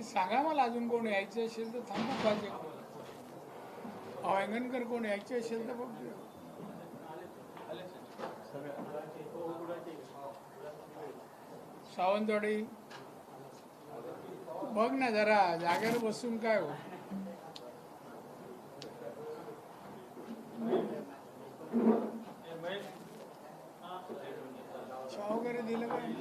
सांगा मला अजून कोण यायचं असेल तर थांबू पाहिजे. अंगणकर कोण यायचे असेल तर बघूया. सावंतवाडी बघ ना जरा जागेवर बसून काय हो. चहा वगैरे दिलं काय?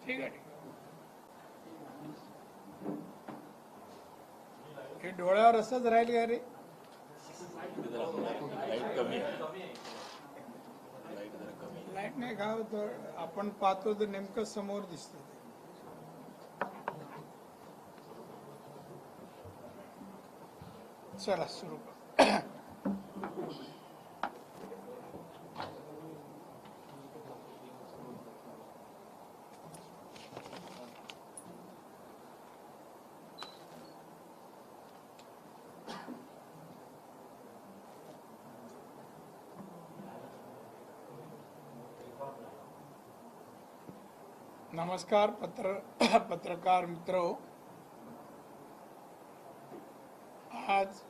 ठीक आहे. हे डोळ्यावर असंच राहील का रे? लाईट नाही का तर आपण पाहतो तर नेमकं समोर दिसतं. चला सुरू कर. नमस्कार पत्रकार मित्र. आज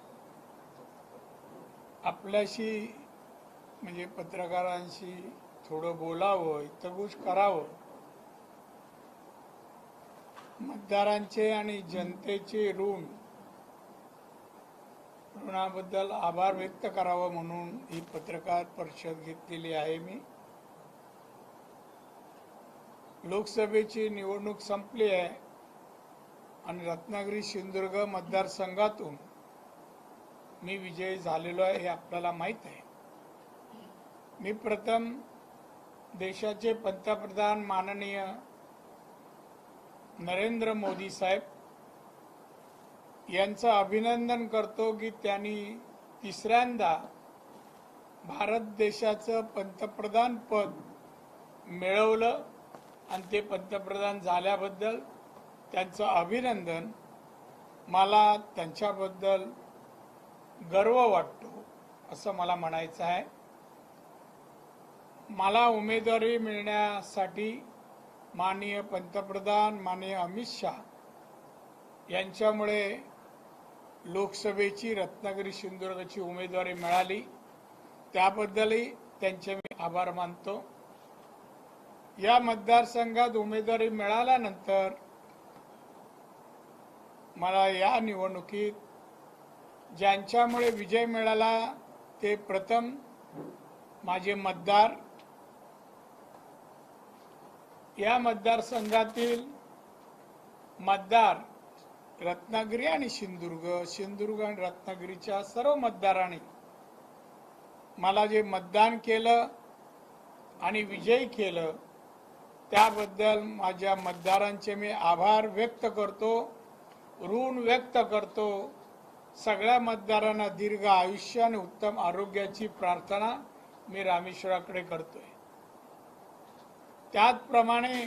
आपल्याशी म्हणजे पत्रकारांशी थोडं बोलावं, हितगुज करावं. मतदारांचे आणि जनतेचे ऋणाबद्दल आभार व्यक्त करावं म्हणून ही पत्रकार परिषद घेतलेली आहे. मी लोकसभेची निवडणूक संपली आहे आणि रत्नागिरी सिंधुदुर्ग मतदारसंघातून मी विजयी झालेलो आहे हे आपल्याला माहीत आहे. मी प्रथम देशाचे पंतप्रधान माननीय नरेंद्र मोदी साहेब यांचं अभिनंदन करतो की त्यांनी तिसऱ्यांदा भारत देशाचं पंतप्रधान पद मिळवलं आणि ते पंतप्रधान झाल्याबद्दल त्यांचं अभिनंदन. मला त्यांच्याबद्दल गर्व वाटतो असं मला म्हणायचं आहे. मला उमेदवारी मिळण्यासाठी माननीय पंतप्रधान माननीय अमित शहा यांच्यामुळे लोकसभेची रत्नागिरी सिंधुदुर्गची उमेदवारी मिळाली. त्याबद्दलही त्यांचे मी आभार मानतो. या मतदारसंघात उमेदवारी मिळाल्यानंतर मला या निवडणुकीत ज्यांच्यामुळे विजय मिळाला ते प्रथम माझे मतदार. या मतदारसंघातील मतदार रत्नागिरी आणि सिंधुदुर्ग आणि रत्नागिरीच्या सर्व मतदारांनी मला जे मतदान केलं आणि विजयी केलं त्याबद्दल माझ्या मतदारांचे मी आभार व्यक्त करतो, ऋण व्यक्त करतो. सगळ्या मतदारांना दीर्घ आयुष्य आणि उत्तम आरोग्याची प्रार्थना मी रामेश्वराकडे करतोय. त्याचप्रमाणे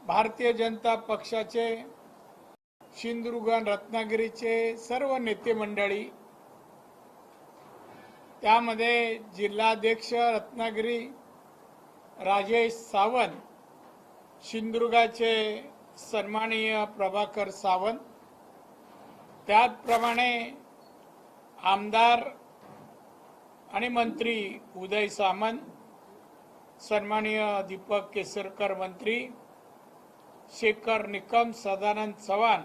भारतीय जनता पक्षाचे सिंधुदुर्ग आणि रत्नागिरीचे सर्व नेते मंडळी, त्यामध्ये जिल्हाध्यक्ष रत्नागिरी राजेश सावंत, सिंधुदुर्गाचे सन्माननीय प्रभाकर सावंत, त्याचप्रमाणे आमदार आणि मंत्री उदय सामंत, सन्माननीय दीपक केसरकर मंत्री, शेखर निकम, सदानंद चव्हाण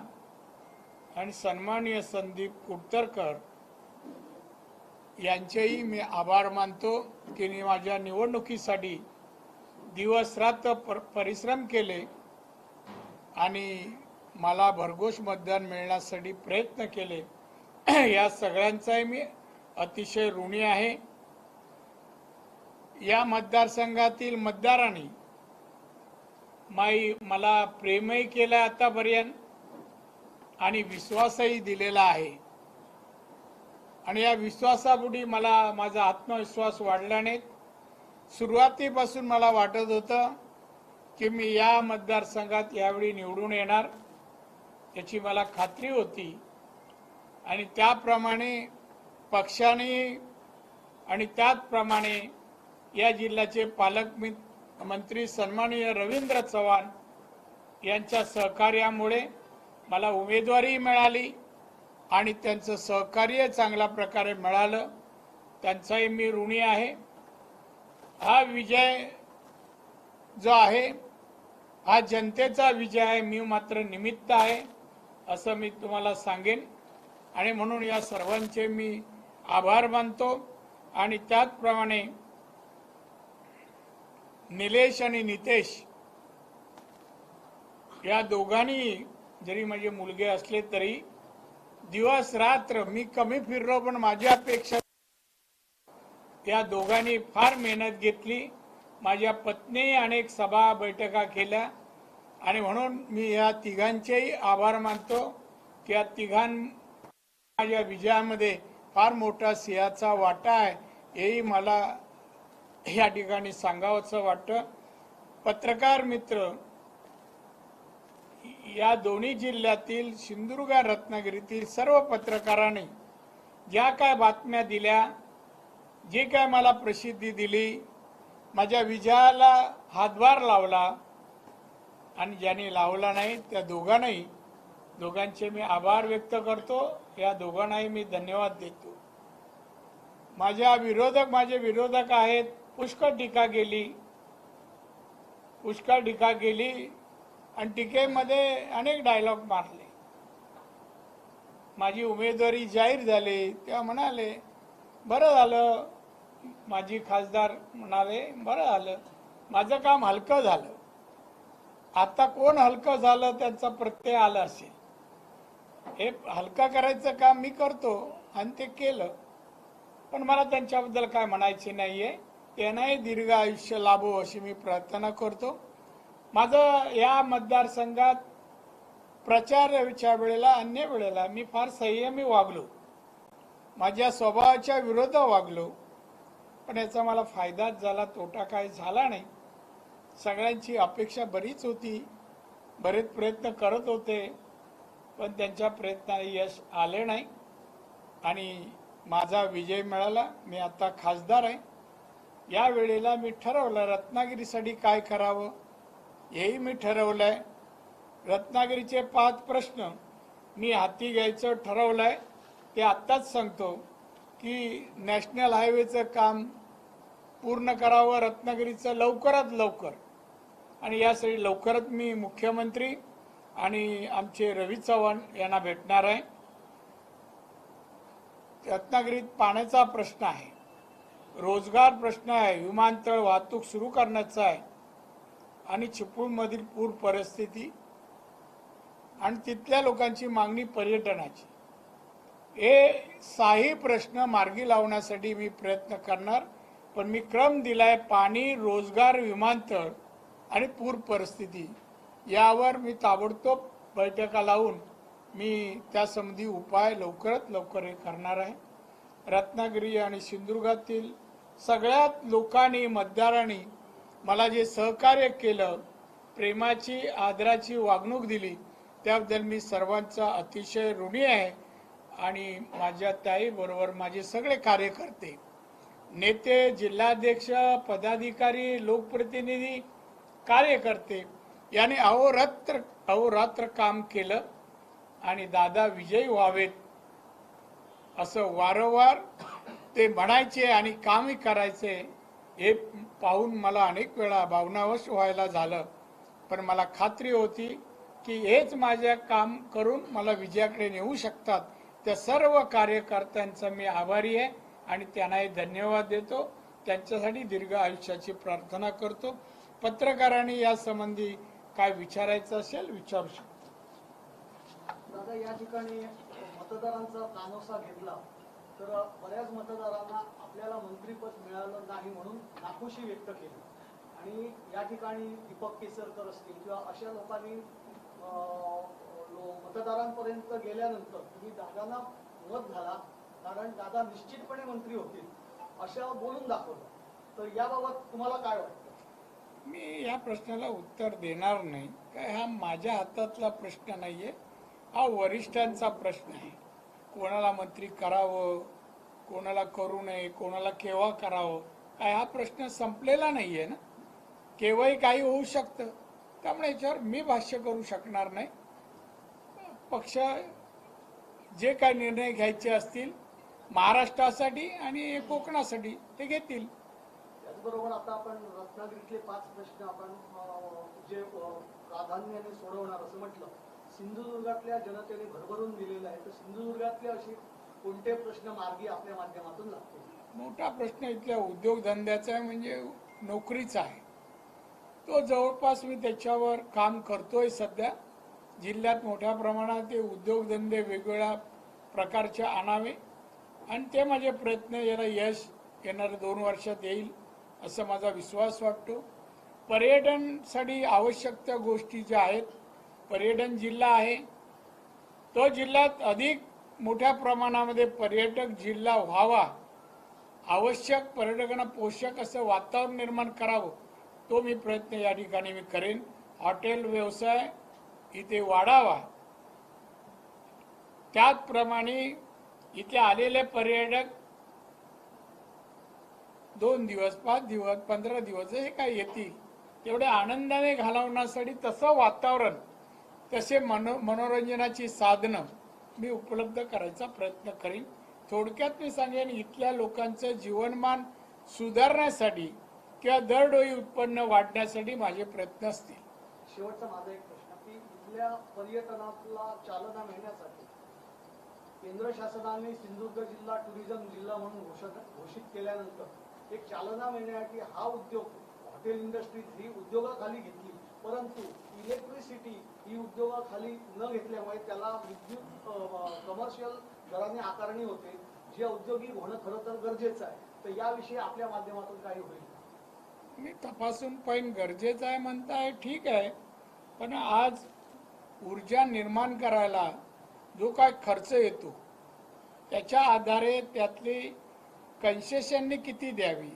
आणि सन्माननीय संदीप कुडतरकर यांचेही मी आभार मानतो की माझ्या निवडणुकीसाठी दिवस रात्र परिश्रम केले आणि मला भरघोस मतदान मिळण्यासाठी प्रयत्न केले. या सगळ्यांचाही मी अतिशय ऋणी आहे. या मतदारसंघातील मतदारांनी मला प्रेमही केलं आतापर्यंत आणि विश्वासही दिलेला आहे. आणि या विश्वासापोटी मला माझा आत्मविश्वास वाढल्याने सुरुवातीपासून मला वाटत होतं की मी या मतदारसंघात यावेळी निवडून येणार याची मला खात्री होती आणि त्याप्रमाणे पक्षाने आणि त्याचप्रमाणे या जिल्ह्याचे पालकमंत्री सन्माननीय रवींद्र चव्हाण यांच्या सहकार्यामुळे मला उमेदवारी मिळाली आणि त्यांचं सहकार्य चांगल्या प्रकारे मिळालं, त्यांचाही मी ऋणी आहे। हा विजय जो आहे हा जनतेचा विजय आहे, मी मात्र निमित्त आहे असं मी तुम्हाला सांगेन आणि म्हणून या सर्वांचे मी आभार मानतो। आणि त्याचप्रमाणे निलेश आणि नितेश या दोघांनी जरी माझे मुलगे असले तरी दिवस रात्र मी कमी फिरलो पण माझ्यापेक्षा या दोघांनी फार मेहनत घेतली। माझ्या पत्नी अनेक सभा बैठका केल्या आणि म्हणून मी या तिघांचेही आभार मानतो की या तिघां माझ्या विजयामध्ये फार मोठा सिंहाचा वाटा आहे हेही मला या ठिकाणी सांगावंसं वाटतं। पत्रकार मित्र, या दोन्ही जिल्ह्यातील सिंधुदुर्ग रत्नागिरीतील सर्व पत्रकारांनी ज्या काय बातम्या दिल्या, जे काय मला प्रसिद्धी दिली, माझ्या विजयाला हातभार लावला आणि ज्यांनी लावला नाही त्या दोघांचे मी आभार व्यक्त करतो। या दोघांनाही मी धन्यवाद देतो। माझे विरोधक आहेत, पुष्कळ टीका केली आणि टीकेमध्ये अनेक डायलॉग मारले। माझी उमेदवारी जाहीर झाली तेव्हा म्हणाले बरं झालं, माजी खासदार म्हणाले बरं झालं, माझं काम हलकं झालं। आता कोण हलकं झालं त्यांचा प्रत्यय आला असेल, हे हलका करायचं काम मी करतो आणि ते केलं, पण मला त्यांच्याबद्दल काय म्हणायचे नाहीये। त्यांनाही दीर्घ आयुष्य लाभो अशी मी प्रार्थना करतो। माझं या मतदारसंघात प्रचाराच्या वेळेला अन्य वेळेला मी फार संयमी वागलो, माझ्या स्वभावाच्या विरोधात वागलो, पण याचा मला फायदाच झाला, तोटा काही झाला नाही। सगळ्यांची अपेक्षा बरीच होती, बरेच प्रयत्न करत होते, पण त्यांच्या प्रयत्नाला यश आले नाही आणि माझा विजय मिळाला। मी आता खासदार आहे। या वेळेला मी ठरवलं रत्नागिरीसाठी काय करावं हेही मी ठरवलंय। रत्नागिरीचे 5 प्रश्न मी हाती घ्यायचं ठरवलंय। ते आत्ताच सांगतो की नॅशनल हायवेचं काम पूर्ण करावं रत्नागिरीचं लवकरात लवकर, आणि यासाठी लवकरच मी मुख्यमंत्री आणि आमचे रवी चव्हाण यांना भेटणार आहे। रत्नागिरीत पाण्याचा प्रश्न आहे, रोजगार प्रश्न आहे, विमानतळ वाहतूक सुरू करण्याचा आहे आणि चिपळूणमधील पूर परिस्थिती आणि तिथल्या लोकांची मागणी पर्यटनाची, हे 6 प्रश्न मार्गी लावण्यासाठी मी प्रयत्न करणार। पण मी क्रम दिलाय पाणी, रोजगार, विमानतळ आणि पूर परिस्थिती यावर मी ताबडतोब बैठका लावून मी त्यासंबंधी उपाय लवकरात लवकर करणार आहे। रत्नागिरी आणि सिंधुदुर्गातील सगळ्यात लोकांनी, मतदारांनी मला जे सहकार्य केलं, प्रेमाची आदराची वागणूक दिली, त्याबद्दल मी सर्वांचा अतिशय ऋणी आहे। आणि माझ्या ताई बरोबर माझे सगळे कार्यकर्ते, नेते, जिल्हाध्यक्ष, पदाधिकारी, लोकप्रतिनिधी, कार्यकर्ते यांनी अहोरात्र काम केलं आणि दादा विजयी व्हावेत असं वारंवार ते म्हणायचे आणि कामही करायचे। हे पाहून मला अनेक वेळा भावनावश व्हायला झालं, पण मला खात्री होती की हेच माझे काम करून मला विजयाकडे नेऊ शकतात। त्या सर्व कार्यकर्त्यांचा मी आभारी आहे आणि त्यांनाही धन्यवाद देतो। त्यांच्यासाठी दीर्घ आयुष्याची प्रार्थना करतो। पत्रकारांनी या संबंधी काय विचारायचं असेल विचारू शकतो। दादा, या ठिकाणी मतदारांचा कानोसा घेतला तर बऱ्याच मतदारांना आपल्याला मंत्रीपद मिळालं नाही म्हणून नाखुशी व्यक्त केली आणि या ठिकाणी दीपक केसरकर असतील किंवा अशा लोकांनी मतदारांपर्यंत गेल्यानंतर तुम्ही दादांना मत घाला कारण दादा निश्चितपणे मंत्री होतील असं बोलून दाखवलं, तर याबाबत तुम्हाला काय वाटतं? मी या प्रश्नाला उत्तर देणार नाही. काय हा माझ्या हातातला प्रश्न नाहीये, हा वरिष्ठांचा प्रश्न आहे. कोणाला मंत्री करावं, कोणाला करू नये, कोणाला केव्हा करावं, काय हा प्रश्न संपलेला नाहीये ना. केव्हाही काही होऊ शकतं. त्यामुळे याच्यावर मी भाष्य करू शकणार नाही. पक्ष जे काही निर्णय घ्यायचे असतील महाराष्ट्रासाठी आणि कोकणासाठी ते घेतील. त्याचबरोबर आता आपण रत्नागिरीतले 5 प्रश्न आपण जे प्राधान्याने सोडवणार असं म्हटलं, सिंधुदुर्गातल्या जनतेने भरभरून दिलेलं आहे, तर सिंधुदुर्गातले असे कोणते प्रश्न मार्गी आपल्या माध्यमातून लागतील? मोठा प्रश्न इथल्या उद्योगधंद्याचा आहे, म्हणजे नोकरीचा आहे. तो जवळपास मी त्याच्यावर काम करतोय सध्या. जिल्ह्यात मोठ्या प्रमाणात ते उद्योगधंदे वेगवेगळ्या प्रकारचे आणावे आणि ते माझे प्रयत्न, याला यश येणाऱ्या 2 वर्षात येईल असं माझा विश्वास वाटतो. पर्यटनसाठी आवश्यक त्या गोष्टी ज्या आहेत, पर्यटन जिल्हा आहे, तो जिल्ह्यात अधिक मोठ्या प्रमाणामध्ये पर्यटक जिल्हा व्हावा, आवश्यक पर्यटकांना पोषक असं वातावरण निर्माण करावं, तो मी प्रयत्न या ठिकाणी मी करेन. हॉटेल व्यवसाय इथे वाढावा, त्याचप्रमाणे इथे आलेले पर्यटक 2 दिवस, 5 दिवस, 15 दिवस हे काय येतील तेवढे आनंदाने घालवण्यासाठी तसं वातावरण, तसे मनोरंजनाची साधनं मी उपलब्ध करायचा प्रयत्न करीन. थोडक्यात मी सांगेन, इथल्या लोकांचं जीवनमान सुधारण्यासाठी किंवा दरडोई उत्पन्न वाढण्यासाठी माझे प्रयत्न असतील. शेवटचा माझा एक प्रश्न की इथल्या पर्यटनाला चालना मिळण्यासाठी केंद्र शासनाने सिंधुदुर्ग जिल्हा टुरिझम जिल्हा म्हणून घोषित केल्यानंतर एक चालना मिळण्यासाठी हा उद्योग, हॉटेल इंडस्ट्री ही उद्योगाखाली घेतली, परंतु इलेक्ट्रिसिटी ही उद्योगाखाली न घेतल्यामुळे त्याला विद्युत कमर्शियल दराने आकारणी होते, जे औद्योगिक होणं खरं तर गरजेचं आहे. तर याविषयी आपल्या माध्यमातून काही होईल? मी तपासून पाहिजे, गरजेचं आहे म्हणताय, ठीक आहे, पण आज ऊर्जा निर्माण करायला जो काय खर्च येतो त्याच्या आधारे त्यातली कन्सेशननी किती द्यावी,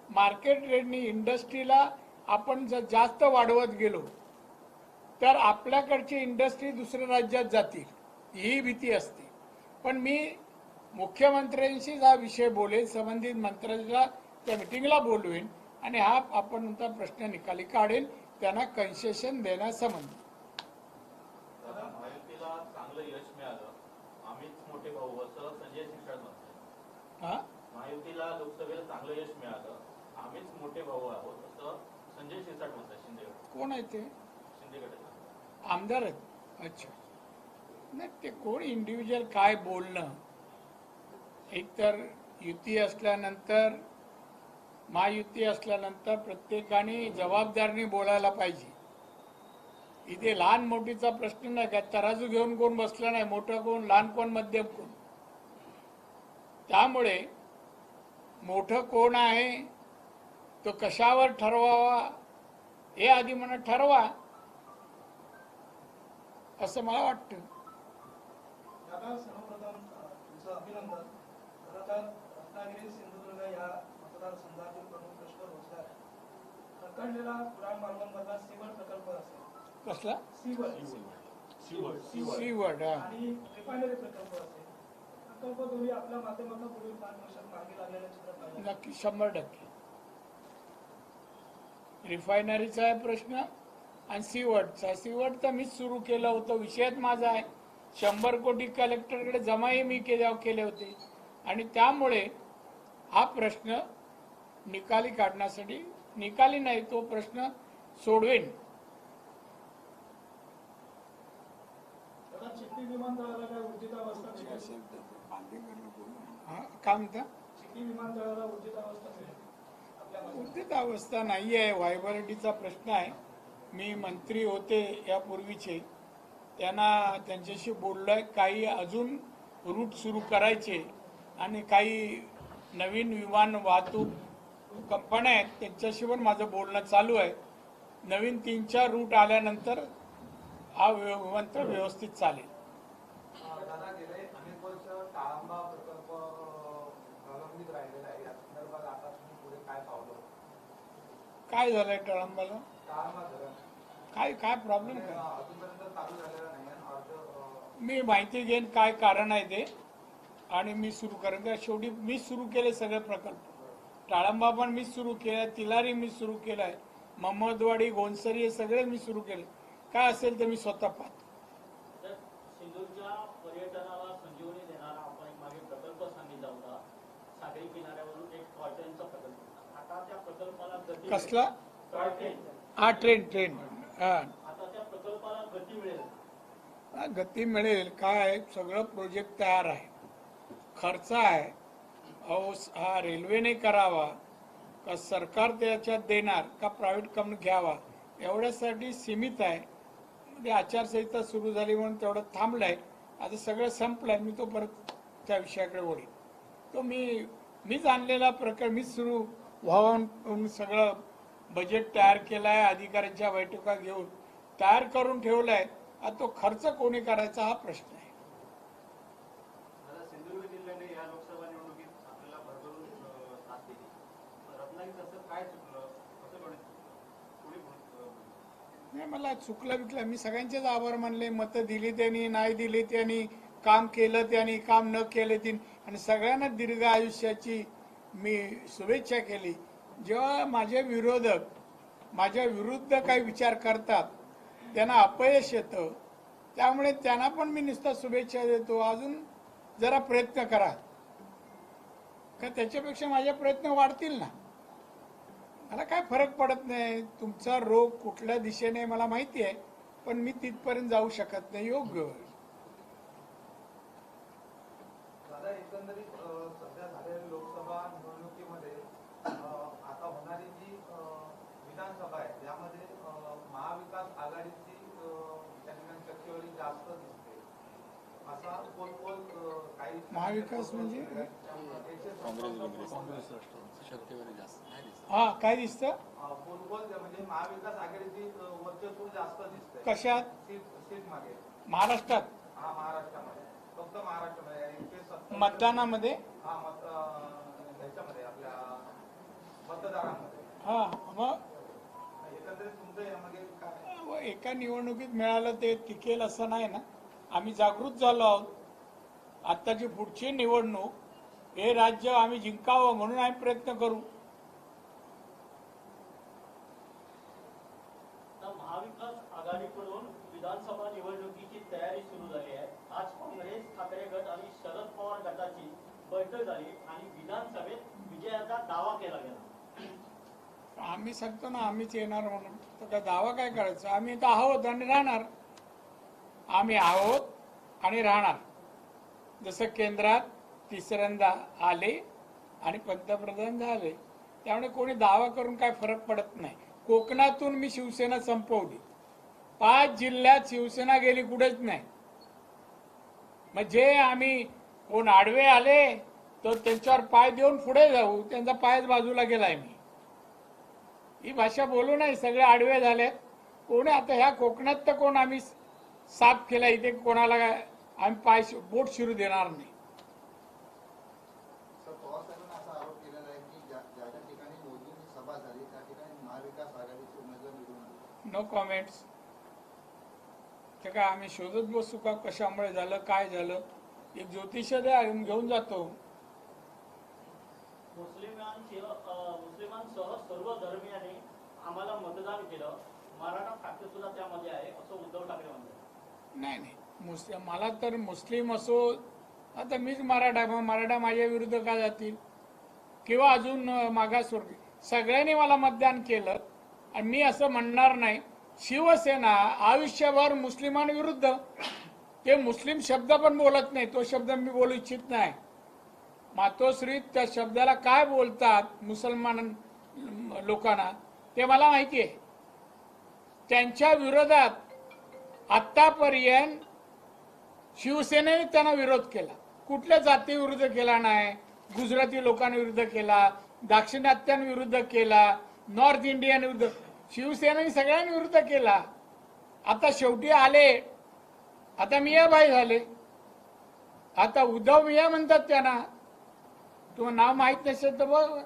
मार्केट रेटनी इंडस्ट्रीला आपण जर जास्त वाढवत गेलो तर आपल्याकडची इंडस्ट्री दुसऱ्या राज्यात जातील, ही भीती असते. पण मी मुख्यमंत्र्यांशी हा विषय बोलेन, संबंधित मंत्र्यांना त्या मिटिंगला बोलवेन आणि हा आपण प्रश्न निकाली काढेल, त्यांना कन्सेशन देण्यासंबंधी. महायुतीला चांगलं यश मिळालं, आम्हीच मोठे भाऊ असं संजय शिरसाट म्हणतात. हा, महायुतीला लोकसभेला चांगलं यश मिळालं, आम्हीच मोठे भाऊ आहोत असं संजय शिरसाट म्हणतात. शिंदे कोण आहे ते? शिंदे गटाचे आमदार आहेत. अच्छा, नाही ते कोण इंडिव्हिज्युअल काय बोलणं, एकतर युती असल्यानंतर, महायुती असल्यानंतर प्रत्येकाने जबाबदारीने बोलायला पाहिजे. इथे लहान मोठीचा प्रश्न नाही का, तराजू घेऊन कोण बसला नाही, मोठं कोण, लहान कोण, मध्यम कोण. त्यामुळे मोठं कोण आहे, तो कशावर ठरवावा हे आधी म्हणा ठरवा, असं मला वाटतं. दादा, सर्वप्रथम तुमचं अभिनंदन. खरं तर रत्नागिरी सिंधुदुर्ग या मतदारसंघातील प्रमुख प्रश्न रोजगार आहे. रखडलेला कुडाळ मार्गांमधला सीवर्ड प्रकल्प असेल, कसला? सीवर्ड हा. आणि रिफायनरी प्रकल्प असेल, प्रकल्प दोन्ही आपल्या माध्यमातून पुढील 5 वर्षात मार्गी लागलेले चित्र पाहिजे. नक्की 100%. रिफायनरीचा आहे प्रश्न आणि सीवर्डचा. सीवर्ड तर मीच सुरू केलं होतं, विषयच माझा आहे. 100 कोटी कलेक्टरकडे जमाही मी केले होते आणि त्यामुळे हा प्रश्न निकाली काढण्यासाठी, निकाली नाही तो प्रश्न सोडवेन. दादा, चिखली विमानतळाला काय ऊर्जितावस्था मिळेल? हा, काय म्हणता? चिखली विमानतळाला ऊर्जितावस्था मिळेल आपल्या भागात? उद्दित अवस्था नाही आहे, व्हायबिलिटीचा प्रश्न आहे. मी मंत्री होते यापूर्वीचे, त्यांच्याशी बोललोय. काही अजून रूट सुरू करायचे आणि काही नवीन विमान वाहतूक कंपन्या आहेत त्यांच्याशी पण माझं बोलणं चालू आहे. नवीन 3-4 रूट आल्यानंतर हा विमानतळ व्यवस्थित चालेल. दादा, गेले अनेक वर्ष ताळंबा प्रकल्प प्रलंबित राहिलेला आहे, या संदर्भात आता तुम्ही पुढे काय पावलं? काय झालंय तळंबाला? ताळंबा धरण काय काय प्रॉब्लेम काय? अजूनपर्यंत चालू झालेला नाही आहे. अर्ज मी माहिती घेईन काय कारण आहे ते आणि मी सुरू करेन. त्या शेवटी मीच सुरू केले सगळे प्रकल्प. टाळंबा पण मीच सुरू केलाय, तिलारी मी सुरू केलाय, महम्मदवाडी, गोंसरी हे सगळे मी सुरू केले. काय असेल ते मी स्वतः पाहतो. तर सिंधूरच्या पर्यटनाला संजीवनी देणारा आपण एक मागे प्रकल्प सांगितला होता, सागरी किनाऱ्यावरून एक टॉय ट्रेनचा प्रकल्प. आता त्या प्रकल्पाला गती कसला? Toy train. हा ट्रेन हा. आता त्या प्रकल्पाला गती मिळेल. हा, गती मिळेल. काय सगळं प्रोजेक्ट तयार आहे, खर्च आहे. अहो हा रेल्वेने करावा का सरकार त्याच्यात देणार का प्रायव्हेट कंपनी घ्यावा एवढ्यासाठी सीमित आहे. ते आचारसंहिता सुरू झाली म्हणून तेवढं थांबलंय. आता सगळं संपलंय. मी तो परत त्या विषयाकडे वळीन. तो मीच आणलेला प्रकार मीच सुरू व्हावं सगळं बजेट तयार केलाय, अधिकाऱ्यांच्या बैठका घेऊन तयार करून ठेवलाय. आता तो खर्च कोणी करायचा हा प्रश्न आहे. सिंधुदुर्ग जिल्ह्याने या लोकसभा निवडणुकीत आपल्याला भरभरून साथ दिली. रत्नागिरीत असं काय चुकलं, कसं कोणी नाही मला चुकलं बिकलं. मी सगळ्यांचेच आभार मानले. मतं दिली त्यांनी, नाही दिली त्यांनी, काम केलं त्यांनी, काम न केले त्यांनी, आणि सगळ्यांना दीर्घ आयुष्याची मी शुभेच्छा केली. जेव्हा माझे विरोधक माझ्या विरुद्ध काही विचार करतात त्यांना अपयश येतं. त्यामुळे त्यांना पण मी नुसता शुभेच्छा देतो. अजून जरा प्रयत्न करा का त्याच्यापेक्षा माझे प्रयत्न वाढतील ना. मला काय फरक पडत नाही. तुमचा रोग कुठल्या दिशेने मला माहिती आहे, पण मी तिथपर्यंत जाऊ शकत नाही. योग्य दादा एकंदरीत सध्या झालेल्या लोकसभा निवडणुकीमध्ये आता होणारी जी विधानसभा आहे त्यामध्ये महाविकास आघाडीची त्या ठिकाणी टक्केवारी जास्त दिसते. असा पोल काही महाविकास म्हणजे? काँग्रेस हा काय दिसतं? पोल म्हणजे महाविकास आघाडीची वर्चस्व जास्त दिसते. कशात? सीट मागे महाराष्ट्रात हा महाराष्ट्रामध्ये फक्त महाराष्ट्रामध्ये मतदानामध्ये हा ह्याच्यामध्ये आपल्या मतदारांमध्ये हा. मग एकंदरीत तुमचं यामध्ये काय एका निवडणुकीत मिळालं ते टिकेल असं नाही ना. आम्ही जागृत झालो आहोत. आत्ताची पुढची निवडणूक हे राज्य आम्ही जिंकावं म्हणून आम्ही प्रयत्न करू. महाविकास आघाडीकडून विधानसभा निवडणुकीची तयारी सुरू झाली आहे. आज काँग्रेस, ठाकरे गट आणि शरद पवार गटाची बैठक झाली आणि विधानसभेत विजयाचा दावा केला गेला. आम्ही सांगतो ना आम्हीच येणार म्हणून. तर काय दावा काय करायचा? आम्ही तर आहोत आणि राहणार. आम्ही आहोत आणि राहणार. जसं केंद्रात तिसऱ्यांदा आले आणि पंतप्रधान झाले, त्यामुळे कोणी दावा करून काय फरक पडत नाही. कोकणातून मी शिवसेना संपवली. 5 जिल्ह्यात शिवसेना गेली कुठेच नाही. मग जे आम्ही कोण आडवे आले तर त्यांच्यावर पाय देऊन पुढे जाऊ. त्यांचा पायच बाजूला गेलाय. मी ही भाषा बोलू नाही. सगळे आडवे झाले. कोणी आता ह्या कोकणात तर कोण आम्ही साफ केला. इथे कोणाला आम्ही पाय बोट शिरू देणार नाही. सर पवार साहेबांनी असा आरोप केलेला आहे की ज्या ज्या ठिकाणी मोदींची सभा झाली त्या ठिकाणी महाविकास आघाडीचे उमेदवार निवडून आले. No comments. ते काय आम्ही शोधत बसू का कशामुळे झालं, काय झालं? एक ज्योतिष द्या, घेऊन जातो. मुस्लिमांसह सर्व धर्मियांनी आम्हाला मतदान केलं. मराठा खाते सुद्धा त्यामध्ये आहे असं उद्धव ठाकरे म्हणतात. नाही नाही, मला तर मुस्लिम असो, आता मीच मराठा, मग मराठा माझ्या विरुद्ध का जातील? किंवा अजून मागासवर्गीय सगळ्यांनी मला मतदान केलं. आणि मी असं म्हणणार नाही शिवसेना आयुष्यभर मुस्लिमांविरुद्ध, ते मुस्लिम शब्द पण बोलत नाही. तो शब्द मी बोलू इच्छित नाही. मातोश्री त्या शब्दाला काय बोलतात मुसलमान लोकांना ते मला माहिती आहे. त्यांच्या विरोधात आतापर्यंत शिवसेनेने त्यांना विरोध केला. कुठल्या जातीविरुद्ध केला नाही. गुजराती लोकांविरुद्ध केला, दाक्षिणात्यांविरुद्ध केला, नॉर्थ इंडियन विरुद्ध, शिवसेनेने सगळ्यांविरुद्ध केला. आता शेवटी आले, आता मियाभाई झाले. आता उद्धव मिया म्हणतात त्यांना. तुम्हाला नाव माहित नसेल तर बघ.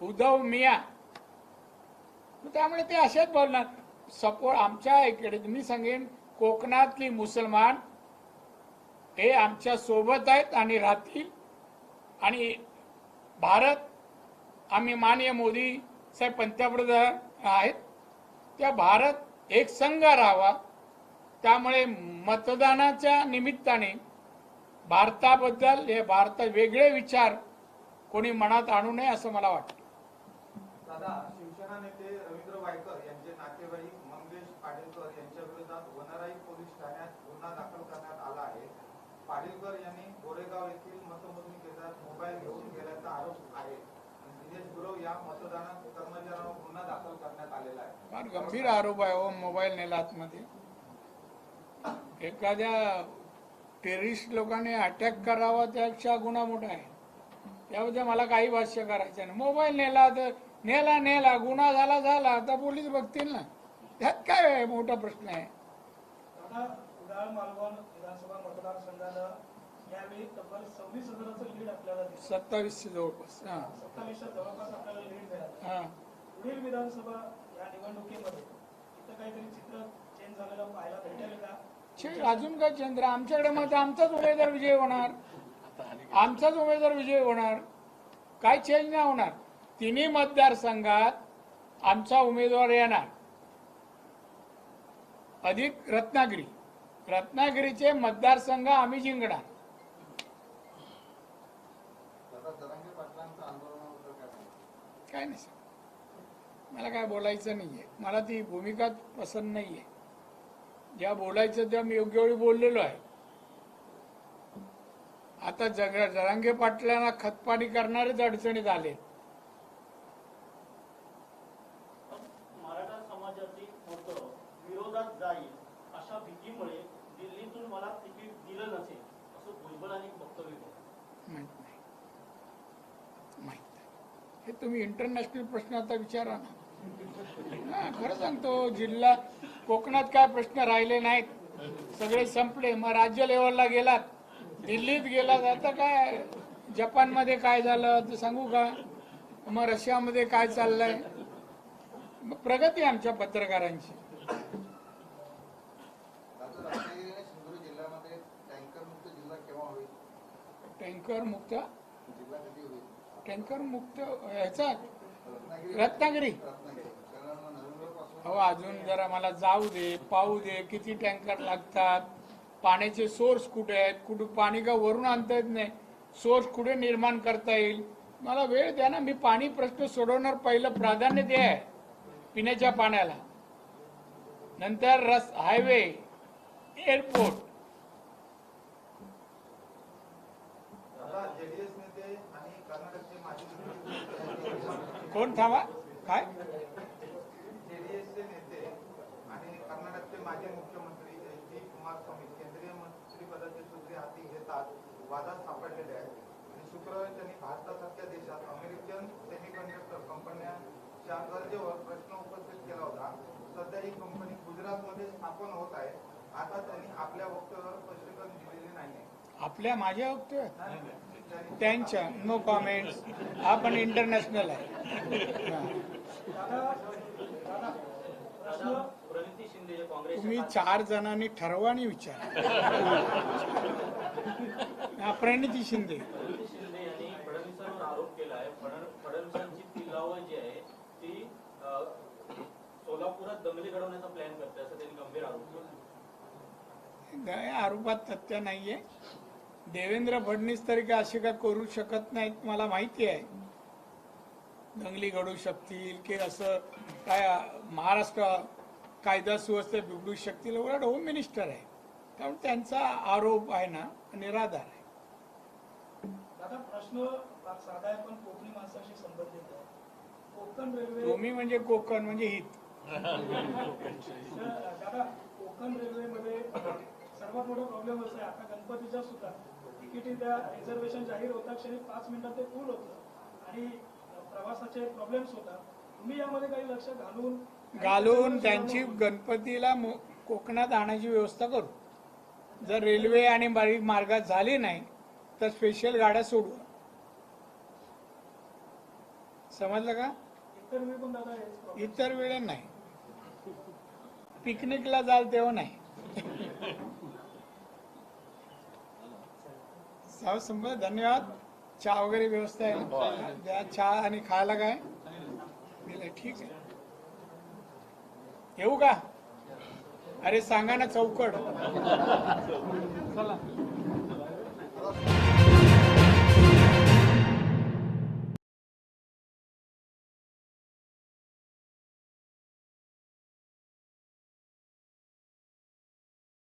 उद्धव मिया, त्यामुळे ते असेच बोलणार. सपोर्ट आमच्या इकडे मी सांगेन, कोकणातली मुसलमान हे आमच्या सोबत आहेत आणि राहतील. आणि भारत, आम्ही माननीय मोदी साहेब पंतप्रधान आहेत, त्या भारत एक संघ राहावा. त्यामुळे मतदानाच्या निमित्ताने भारताबद्दल, हे भारतात वेगळे विचार कोणी मनात आणू नये असं मला वाटतं. दादा, शिवसेना नेते रवींद्र वायकर यांचे नातेवाईक मंगेश पाडीलकर यांच्या विरोधात वनराई पोलीस ठाण्यात गुन्हा दाखल करण्यात आला आहे. पाडीलकर यांनी गोरेगाव येथील मतमोजणी केंद्रात मोबाईल घेऊन गेल्याचा आरोप आहे. दिनेश गुरव या मतदान कर्मचाऱ्यांवर गुन्हा दाखल करण्यात आलेला आहे. फार गंभीर आरोप आहे हो. मोबाईल नेला आतमध्ये. एखाद्या टेररिस्ट लोकांनी अटॅक करावा त्यापेक्षा गुन्हा मोठा आहे. त्याबद्दल मला काही भाष्य करायचं नाही. मोबाईल नेला तर नेला, गुन्हा झाला आता पोलीस बघतील ना, त्यात काय मोठा प्रश्न आहे. दादा, कुडाळ मालवण विधानसभा मतदारसंघानं यावेळी तब्बल 26,000चं लीड आपल्याला दिलं. 27 जवळपास. 27च्या जवळपास आपल्याला लीड मिळालं. हा. पुढील विधानसभा या निवडणुकीमध्ये इथं काहीतरी चित्र चेंज झालेलं पाहायला भेटेल का? अजून काय चंद्र, आमच्याकडे मग आमचाच उमेदवार विजय होणार. आमचाच उमेदवार विजय होणार. काय चेंज नाही होणार. तिन्ही मतदारसंघात आमचा उमेदवार येणार. अधिक रत्नागिरीचे मतदारसंघ आम्ही जिंकणार. दादा, जरांगे पाटलांचं आंदोलनाबद्दल काय सांगता? काय नाही सर, मला काय बोलायचं नाहीये. मला ती भूमिका पसंत नाहीये. ज्या बोलायचं त्या मी योग्य वेळी बोललेलो आहे. आता जरांगे पाटलांना खतपाणी करणारेच अडचणीत आले. मराठा समाजाची मतं विरोधात जाईल अशा भीतीमुळे दिल्लीतून मला तिकीट दिलं नसेल असं भुजबळांनी वक्तव्य केलं. माहित नाही. हे तुम्ही इंटरनॅशनल प्रश्न आता विचारा ना. खरं सांगतो, जिल्हा कोकणात काय प्रश्न राहिले नाहीत, सगळे संपले. मग राज्य लेवलला गेलात, दिल्लीत गेलात, आता काय जपानमध्ये काय झालं ते सांगू का? मग रशियामध्ये काय चाललंय? मग प्रगती आमच्या पत्रकारांची. दादा, रत्नागिरी आणि सिंधुदुर्ग जिल्ह्यामध्ये टँकर मुक्त जिल्हा केव्हा होईल? टँकर मुक्त जिल्हा कधी होईल? टँकर मुक्त ह्याचा रत्नागिरी. रत्नागिरी. कारण नोव्हेंबरपासून अहो, अजून जरा मला जाऊ दे, पाहू दे, किती टँकर लागतात, पाण्याचे सोर्स कुठे आहेत, कुठे पाणी का वरून आणता येत नाही, सोर्स कुठे निर्माण करता येईल. मला वेळ द्या ना. मी पाणी प्रश्न सोडवणार. पहिलं प्राधान्य ते आहे पिण्याच्या पाण्याला, नंतर हायवे, एअरपोर्ट. दादा, जेडीएस नेते आणि कर्नाटकचे माजी कोण थांबा काय? जेडीएसचे नेते आणि कर्नाटकचे माजी मुख्यमंत्री एच डी कुमारस्वामी केंद्रीय मंत्रिपदाचे सूत्रे हाती घेतात वादात सापडलेले आहेत. आणि शुक्रवारी त्यांनी भारतासारख्या देशात अमेरिकन सेमीकंडक्टर कंपन्यांच्या गरजेवर प्रश्न उपस्थित केला होता. सध्या ही कंपनी गुजरातमध्ये स्थापन होत आहे. आता त्यांनी आपल्या वक्तव्यावर स्पष्टीकरण दिलेले नाही. आपल्या माझ्या वक्तव्यात त्यांच्या नो कॉमेंट्स. आपण इंटरनॅशनल आहे. प्रणिती शिंदे जे काँग्रेसचे तुम्ही 4 जणांनी ठरवा आणि विचार. प्रणिती शिंदे यांनी फडणवीसांवर आरोप केला आहे. फडणवीसांची पिल्लावळ जी आहे ती सोलापुरात दंगली घडवण्याचा प्लॅन करते असं त्यांनी गंभीर आरोप केला. या आरोपात तथ्य नाहीये. देवेंद्र फडणवीस तरी काय असे काय करू शकत नाहीत. मला माहिती आहे दंगली घडू शकतील की असं काय महाराष्ट्र कायदा सुव्यवस्था बिघडू शकतील. उलट होम मिनिस्टर आहे, त्यामुळे त्यांचा आरोप आहे ना निराधार आहे. दादा, प्रश्न फार साधा आहे पण कोकणी माणसाशी संबंधित आहे. कोकण रेल्वे, तुम्ही म्हणजे कोकण म्हणजे हित. दादा, कोकण रेल्वेमध्ये सर्वात मोठा प्रॉब्लेम असा आहे, आता गणपतीच्या सुद्धा तिकिटी त्या रिझर्वेशन जाहीर होता क्षणी 5 मिनिटात ते फुल होतं आणि प्रवासाचे प्रॉब्लेम्स होतात. तुम्ही यामध्ये काही लक्ष घालून त्यांची गणपतीला कोकणात आणायची व्यवस्था करू. जर रेल्वे आणि मार्गात झाली नाही तर स्पेशल गाड्या सोडू. समजलं का? इतर वेळी पण दादा हेच problem. इतर वेळे नाही, पिकनिकला जाल तेव्हा नाही. साहेब संपलं, धन्यवाद. चहा वगैरे व्यवस्था आहे ना? द्या चहा आणि खायला काय दिलंय, ठीक आहे. येऊ का? अरे सांगा ना चौकड. चला.